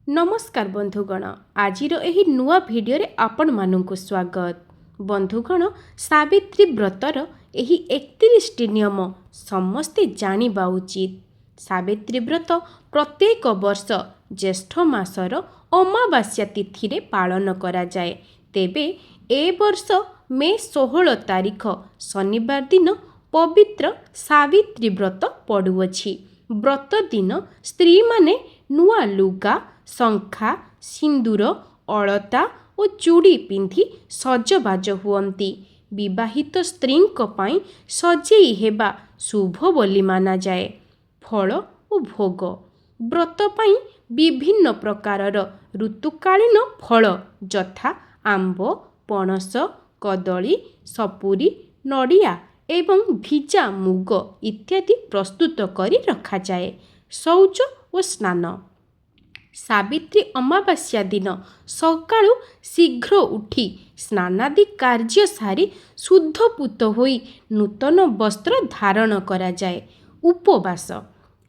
नमस्कार बंधुगण आजिर एही नुआ भिडियो रे आपण मानंकु स्वागत। बंधुगण सावित्री व्रतर एही 31 टी नियम समस्ते जानिबा उचित। सावित्री व्रत प्रत्येक वर्ष ज्येष्ठ मासर अमावास्या तिथि रे पालन करा जाए। तेबे ए वर्ष मे 16 तारिख शनिवार दिन पवित्र सावित्री व्रत पड़ुअछि। व्रत दिन स्त्री माने नुआ लुगा शंखा सिंदूर अलता और चूड़ी पिंधि सजबाज हुअंती। विवाहित स्त्री पाई सजेई हेबा शुभ बोली माना जाए। फल और भोग व्रत पाई विभिन्न प्रकारर ऋतुकालीन फल यथा आंब पणस कदली सपुरी नड़िया एवं भिजा मुग इत्यादि प्रस्तुत करी रखा जाए। शौच और स्नान सावित्री अमावास्या दिन सकाळु शीघ्र उठी स्नानादि कार्य सारी शुद्धपूत होई नूतन वस्त्र धारण करा जाए। उपवास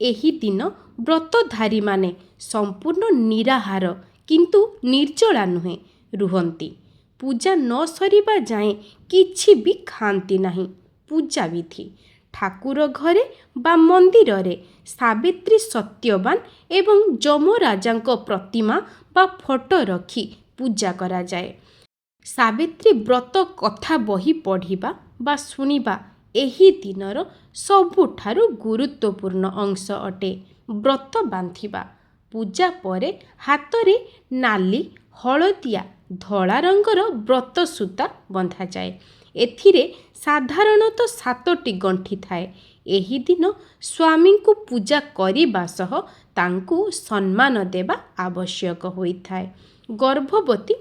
एही दिन व्रतधारी माने संपूर्ण निराहार किंतु निर्जला नुहे रुहंती। पूजा न सरिबा जाए किछि भी खांती नाही। पूजा विधि ठाकुर घरे बा मंदिर रे सावित्री सत्यवान एवं यमराजांक प्रतिमा बा फोटो रखी पूजा करा जाए। सावित्री व्रत कथा बही पढ़िबा बा सुनिबा एही दिनर सबुठारु गुरुत्वपूर्ण अंश अटे। व्रत बांधिबा पूजा परे हातरे नाली हलदिया धला रंगर व्रत सूता बंधा जाए। एथिरे साधारणतः 7टी गंठी थाए। एही दिन स्वामी को पूजा करिबा सह तांकु सम्मान देबा आवश्यक होइथाए। गर्भवती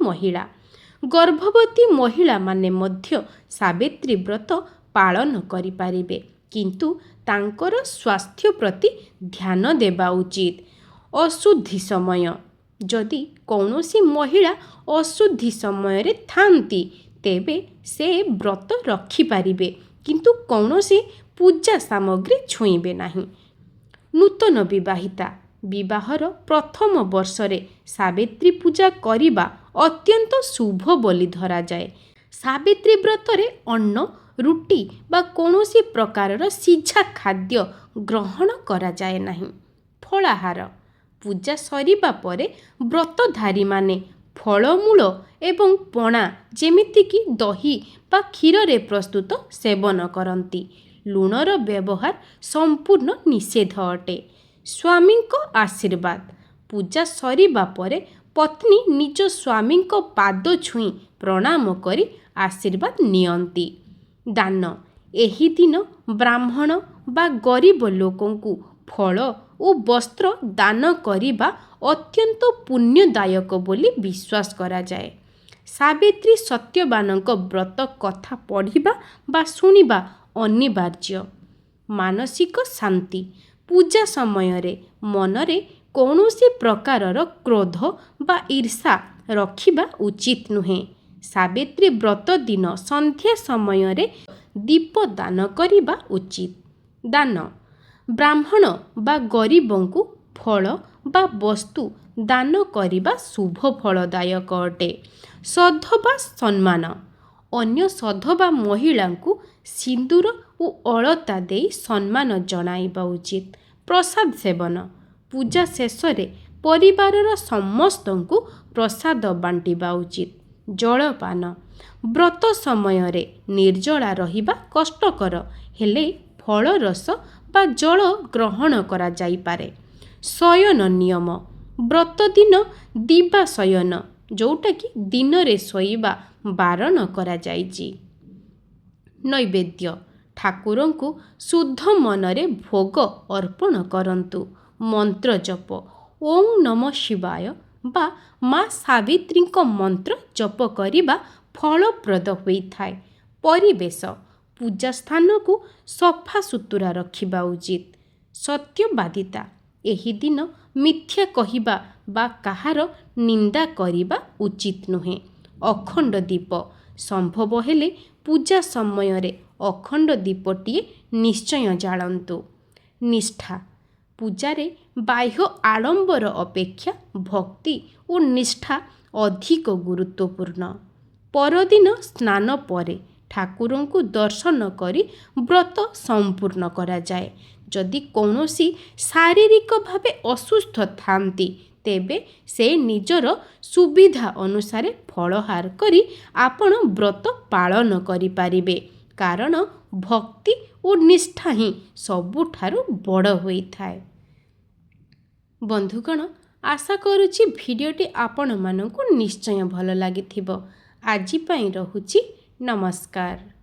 महिला माने मध्य सावित्री व्रत पालन करि पारिबे किंतु तांकर स्वास्थ्य प्रति ध्यान देबा उचित। अशुद्धि समय जदि कौनसी महिला अशुद्धि समय रे थांती तेबे से व्रत रखी पारिबे किंतु कौनसी पूजा सामग्री छुईबे नहीं। नूतन विवाहिता विवाहर प्रथम वर्ष रे सावित्री पूजा करिबा अत्यंत शुभ बोली धरा जाए। सावित्री व्रत रे अन्न रुटी बा कौनसी प्रकारर सिझा खाद्य ग्रहण करा जाए नहीं। फलाहार पूजा सरिबा परे व्रतधारी माने फलमूल एवं पणा जेमितिकी दही बा क्षीर रे प्रस्तुत सेवन करती। लुणर व्यवहार संपूर्ण निषेध अटे। स्वामी को आशीर्वाद पूजा सरिबा परे पत्नी निज स्वामी को पाद छुई प्रणाम करी आशीर्वाद नियंती। दान एही दिन ब्राह्मण बा गरीब लोकंकु फल और वस्त्र दान करिबा अत्यंत पुण्यदायक बोली विश्वास करा जाए। सावित्री सत्यवानक व्रत कथा पढ़िबा बा सुनिबा अनिवार्य। मानसिक शांति पूजा समय रे मनरे कौनसी प्रकारर क्रोध बा ईर्षा रखिबा उचित नुहे। सावित्री व्रत दिन संध्या समय रे दीप दान करिबा उचित। दान ब्राह्मण बा गरीबंकु फल बा वस्तु दान करिबा शुभ फलदायक अटे। सधबा सम्मान अन्य सधबा महिला को सिंदूर और अलता दे सम्मान जणाइबा उचित। प्रसाद सेवन पूजा शेष रे परिवारर समस्तंकु प्रसाद बांटिबा उचित। जलपान व्रत समय रे निर्जला रहिबा कष्टकर हेले फल रस बा जल ग्रहण करा जाई पारे। शयन नियम व्रत दिन दिवा शयन जोटा कि दिन रे सोइबा बारण करा जाइछि। नैवेद्य ठाकुरंकु शुद्ध मनरे भोग अर्पण करंतु। मंत्र जप ओम नमः शिवाय बा माँ सावित्री मंत्र जप करिबा फलप्रद होइथाए। परिवेश पूजा स्थान को सफा सुतुरा रखिबा उचित। सत्यवादिता एही दिन मिथ्या कहिबा बा कहार निंदा करिबा उचित नुहे। अखंड दीप संभव हेले पूजा समय रे अखंड दीपटिए निश्चय जालंतु। निष्ठा ପୂଜାରେ ବାହ୍ୟ ଆଡ଼ମ୍ବର ଅପେକ୍ଷା ଭକ୍ତି ଓ ନିଷ୍ଠା ଅଧିକ ଗୁରୁତ୍ୱପୂର୍ଣ୍ଣ। ପରଦିନ ସ୍ନାନ ପରେ ଠାକୁରଙ୍କୁ ଦର୍ଶନ କରି ବ୍ରତ ସମ୍ପୂର୍ଣ୍ଣ କରାଯାଏ। ଯଦି କୌଣସି ଶାରୀରିକ ଭାବେ ଅସୁସ୍ଥ ଥାନ୍ତି ତେବେ ସେ ନିଜର ସୁବିଧା ଅନୁସାରେ ଫଳହାର କରି ଆପଣ ବ୍ରତ ପାଳନ କରିପାରିବେ। କାରଣ ଭକ୍ତି ଓ ନିଷ୍ଠା ହିଁ ସବୁଠାରୁ ବଡ଼ ହୋଇଥାଏ। ବନ୍ଧୁଗଣ, ଆଶା କରୁଛି ଭିଡ଼ିଓଟି ଆପଣମାନଙ୍କୁ ନିଶ୍ଚୟ ଭଲ ଲାଗିଥିବ। ଆଜି ପାଇଁ ରହୁଛି। ନମସ୍କାର।